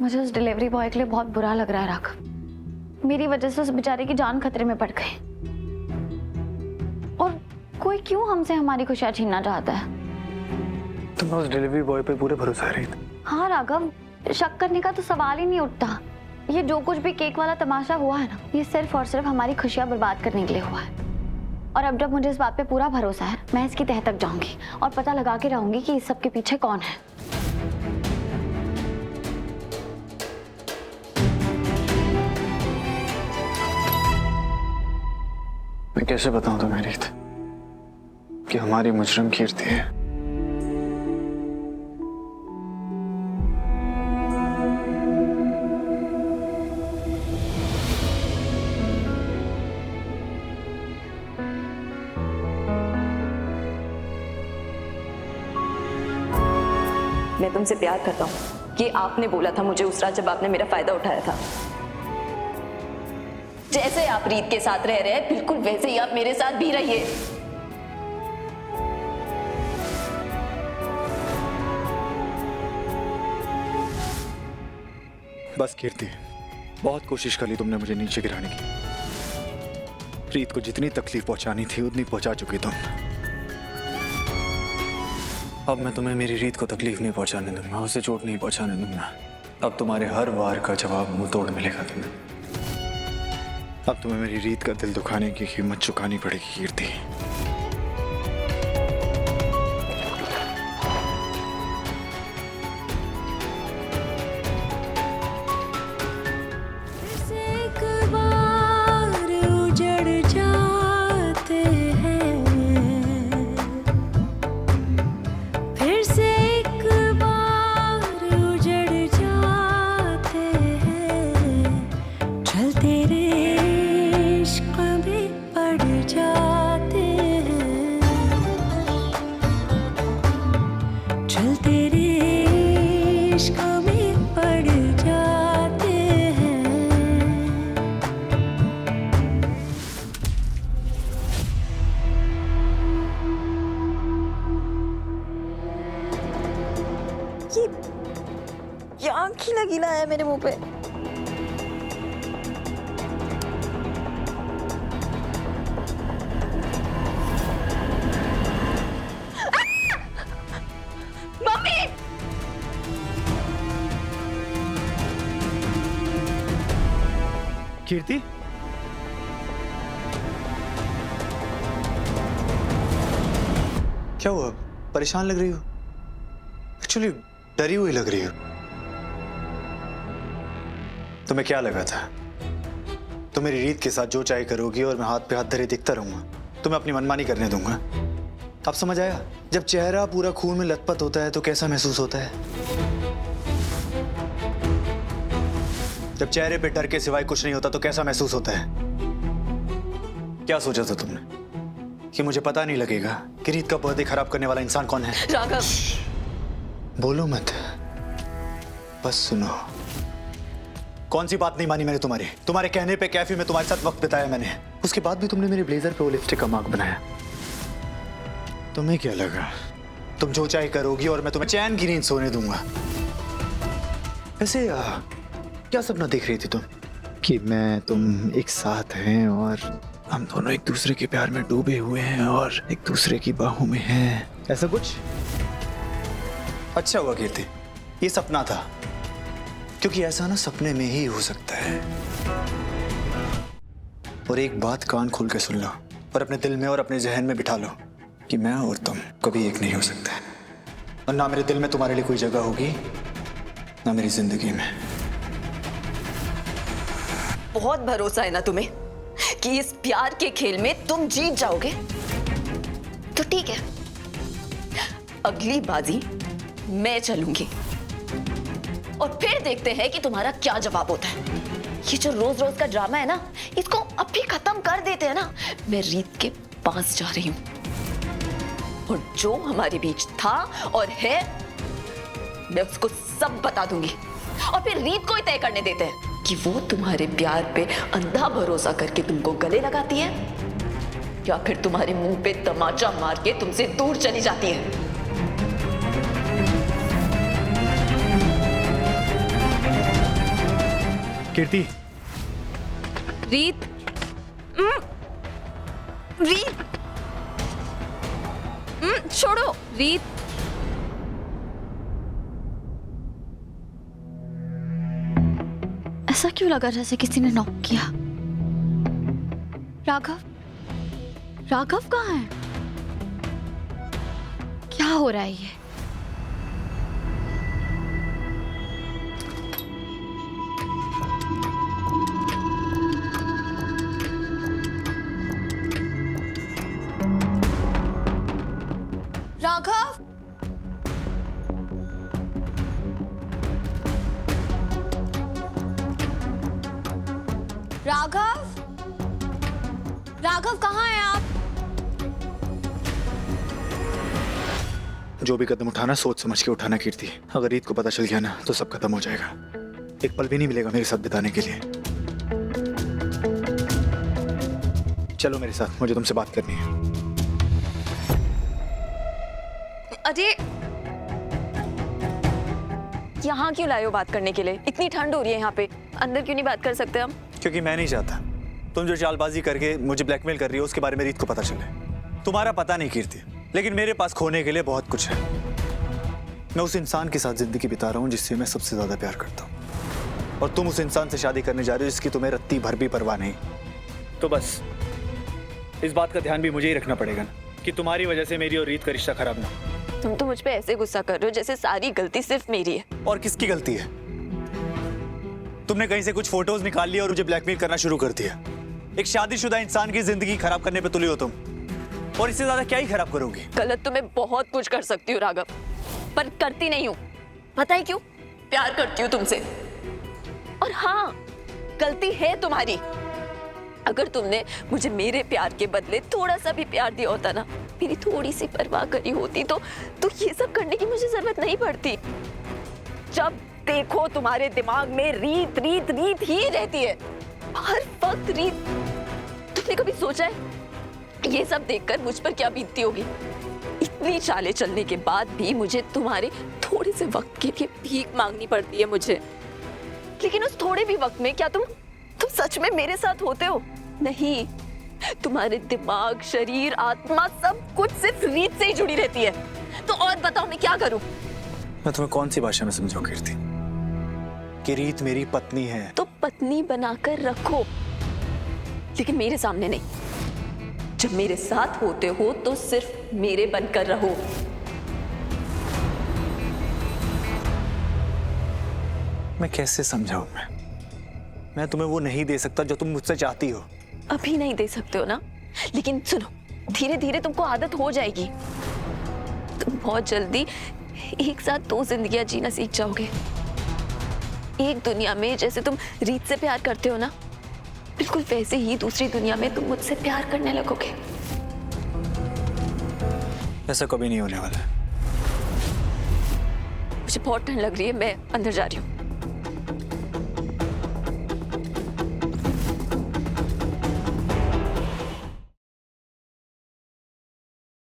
मुझे उस delivery boy के लिए बहुत बुरा लग रहा है राघव। मेरी वजह से उस बेचारे की जान खतरे में पड़ गई। और कोई क्यों हमसे हमारी खुशियां छीनना चाहता है? तुम्हें उस डिलीवरी बॉय पे पूरे भरोसा है रीत? हाँ राघव, शक करने का तो सवाल ही नहीं उठता। ये जो कुछ भी केक वाला तमाशा हुआ है ना, ये सिर्फ और सिर्फ हमारी खुशियां बर्बाद करने के लिए हुआ है। और अब जब मुझे इस बात पे पूरा भरोसा है, मैं इसकी तह तक जाऊंगी और पता लगा के रहूंगी कि इस सब के पीछे कौन है। मैं कैसे बताऊं तुम्हें रीत कि हमारी मुजरिम कीर्ति है? मैं तुमसे प्यार करता हूँ, ये आपने बोला था मुझे उस रात जब आपने मेरा फायदा उठाया था। जैसे आप रीत के साथ रह रहे हैं, बिल्कुल वैसे ही आप मेरे साथ भी रहिए। बस कीर्ति, बहुत कोशिश कर ली तुमने मुझे नीचे गिराने की। रीत को जितनी तकलीफ पहुंचानी थी उतनी पहुंचा चुकी तुम। अब मैं तुम्हें मेरी रीत को तकलीफ नहीं पहुंचाने दूंगा, उसे चोट नहीं पहुंचाने दूंगा। अब तुम्हारे हर वार का जवाब मुंह तोड़ मिलेगा तुम्हें। अब तुम्हें मेरी रीत का दिल दुखाने की कीमत चुकानी पड़ेगी कीर्ति। ये आँख ही गीला है मेरे मुंह पे। मम्मी! कीर्ति, क्या हुआ? परेशान लग रही हो। एक्चुअली डरी हुई लग रही हो। तुम्हें क्या लगा था तुम मेरी रीत के साथ जो चाहे करोगी और मैं हाथ पे हाथ धरे देखता रहूंगा, तुम्हें अपनी मनमानी करने दूंगा? अब समझ आया? जब चेहरा पूरा खून में लथपथ होता है तो कैसा महसूस होता है? जब चेहरे पे डर के सिवाय कुछ नहीं होता तो कैसा महसूस होता है? क्या सोचा था तुमने कि मुझे पता नहीं लगेगा कि रीत का बर्थडे खराब करने वाला इंसान कौन है? राघव, बोलो मत, बस सुनो। कौन सी बात नहीं मानी मैंने तुम्हारी? तुम्हारे कहने पे कैफे में तुम्हारे साथ वक्त बिताया मैंने, उसके बाद भी तुमने मेरे ब्लेजर पे वो लिपस्टिक का मार्क बनाया। तुम्हें क्या लगा तुम जो चाहे करोगी और मैं तुम्हें चैन की नींद सोने दूंगा? वैसे क्या सपना देख रही थी तुम कि मैं तुम एक साथ हैं और हम दोनों एक दूसरे के प्यार में डूबे हुए हैं और एक दूसरे की बाहों में हैं, ऐसा कुछ? अच्छा हुआ कीर्ति, ये सपना था, क्योंकि ऐसा ना सपने में ही हो सकता है। और एक बात कान खोल के सुन लो और अपने दिल में और अपने जहन में बिठा लो कि मैं और तुम कभी एक नहीं हो सकते। और ना मेरे दिल में तुम्हारे लिए कोई जगह होगी, ना मेरी जिंदगी में। बहुत भरोसा है ना तुम्हें कि इस प्यार के खेल में तुम जीत जाओगे? तो ठीक है, अगली बाजी मैं चलूंगी और फिर देखते हैं कि तुम्हारा क्या जवाब होता है। ये जो रोज रोज का ड्रामा है ना, इसको अभी खत्म कर देते हैं ना। मैं रीत के पास जा रही हूं और जो हमारे बीच था और है, मैं उसको सब बता दूंगी। और फिर रीत को ही तय करने देते हैं कि वो तुम्हारे प्यार पे अंधा भरोसा करके तुमको गले लगाती है या फिर तुम्हारे मुंह पे तमाचा मार के तुमसे दूर चली जाती है। कीर्ति, रीत, रीत, छोड़ो रीत। ऐसा क्यों लगा जैसे किसी ने नॉक किया? राघव, राघव कहाँ है? क्या हो रहा है ये? राघव, राघव, राघव कहाँ हैं आप? जो भी कदम उठाना सोच समझ के उठाना कीर्ति। अगर रीत को पता चल गया ना तो सब खत्म हो जाएगा। एक पल भी नहीं मिलेगा मेरे साथ बिताने के लिए। चलो मेरे साथ, मुझे तुमसे बात करनी है। अरे यहाँ क्यों लाए हो बात करने के लिए? इतनी ठंड हो रही है यहाँ पे, अंदर क्यों नहीं बात कर सकते हम? क्योंकि मैं नहीं चाहता तुम जो चालबाजी करके मुझे ब्लैकमेल कर रही हो उसके बारे में रीत को पता चले। तुम्हारा पता नहीं कीर्ति, लेकिन मेरे पास खोने के लिए बहुत कुछ है। मैं उस इंसान के साथ जिंदगी बिता रहा हूँ जिससे मैं सबसे ज्यादा प्यार करता हूँ, और तुम उस इंसान से शादी करने जा रहे हो जिसकी तुम्हें रत्ती भर भी परवाह नहीं। तो बस इस बात का ध्यान भी मुझे ही रखना पड़ेगा ना कि तुम्हारी वजह से मेरी और रीत का रिश्ता खराब ना हो। तुम तो मुझ पे ऐसे गुस्सा कर रहे हो जैसे सारी गलती सिर्फ मेरी है। और किसकी गलती है? तुमने कहीं से कुछ फोटोज निकाल लिया और मुझे ब्लैकमेल करना शुरू कर दिया। एक शादीशुदा इंसान की जिंदगी खराब करने पे तुली हो तुम, और इससे ज्यादा क्या ही खराब करोगी? गलत तो मैं बहुत कुछ कर सकती हूँ राघव, पर करती नहीं हूँ। पता है क्यों? प्यार करती हूँ तुमसे। और हाँ, गलती है तुम्हारी। अगर तुमने मुझे मेरे प्यार के बदले थोड़ा सा भी प्यार दिया होता ना, मेरी थोड़ी सी परवाह करी होती तो ये सब करने की मुझे जरूरत नहीं पड़ती। जब देखो तुम्हारे दिमाग में रीत रीत रीत ही रहती है, हर वक्त रीत। तुमने कभी सोचा है ये सब देखकर मुझ पर क्या बीतती होगी? इतनी चालें चलने के बाद भी मुझे तुम्हारे थोड़े से वक्त के लिए भीख मांगनी पड़ती है मुझे। लेकिन उस थोड़े भी वक्त में क्या तुम सच में मेरे साथ होते हो? नहीं, तुम्हारे दिमाग, शरीर, आत्मा सब कुछ सिर्फ रीत से ही जुड़ी रहती है। तो और बताओ मैं क्या करूं? मैं तुम्हें कौन सी भाषा में समझाऊं कीर्ति कि रीत मेरी पत्नी है? तो पत्नी बनाकर रखो, लेकिन मेरे सामने नहीं। जब मेरे साथ होते हो तो सिर्फ मेरे बनकर रहो। मैं कैसे समझाऊं? मैं तुम्हें वो नहीं दे सकता जो तुम मुझसे चाहती हो। अभी नहीं दे सकते हो ना, लेकिन सुनो, धीरे धीरे तुमको आदत हो जाएगी। तुम बहुत जल्दी एक साथ दो जिंदगियां जीना सीख जाओगे। एक दुनिया में जैसे तुम रीत से प्यार करते हो ना, बिल्कुल वैसे ही दूसरी दुनिया में तुम मुझसे प्यार करने लगोगे। ऐसा कभी नहीं होने वाला। मुझे बहुत ठंड लग रही है, मैं अंदर जा रही हूँ।